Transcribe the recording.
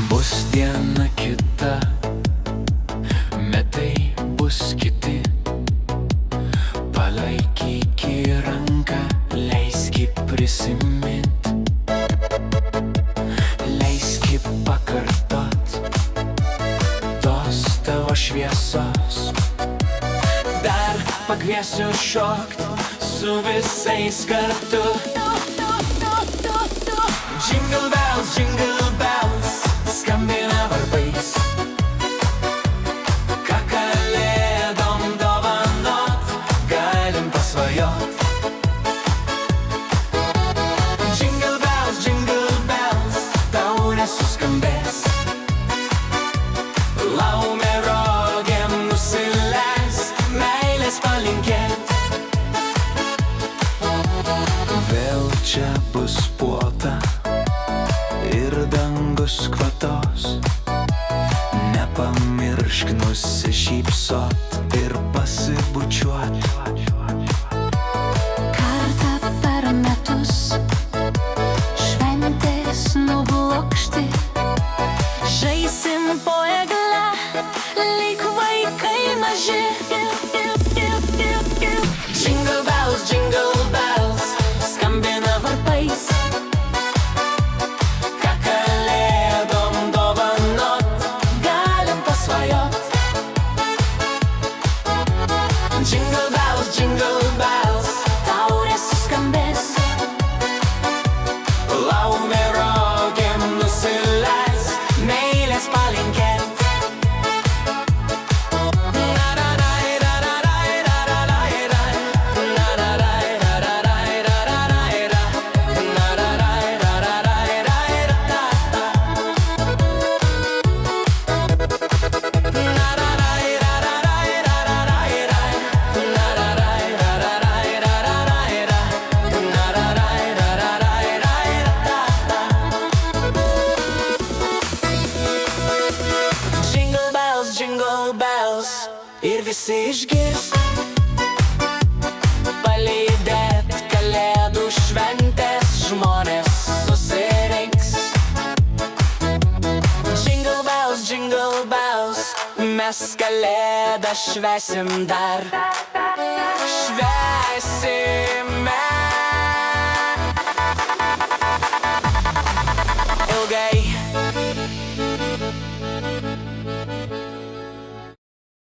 Bus diena kita, metai bus kiti. Palaikyk ranką, leisk prisimint, leisk pakartot tos tavo šviesos. Dar pakviesiu šokt su visais kartu. Jingle bells, skambina varpais. Ką kalėdom dovanot, galim pasvajot. Jingle bells, taurė suskambės. Laumė rogėm nusileis, meilės palinkėt. Vėl čia bus puota ir dangus kvatos. Nepamiršk nusišypsot ir pasibučiuot. Kartą per metus šventės nublokšti. Žaisim po egle, lyg vaikai maži. Jingle bells, skambina varpais. Ką kalėdom dovanot, galim pasvajot. Jingle bells, taurė suskambės. Laumė rogėm nusileis, meilės palinkėt. Jingle bells, ir visi išgirs. Palydėt kalėdų šventės žmonės susirinks. Jingle bells, mes kalėdą švęsim dar. Švęsime ilgai.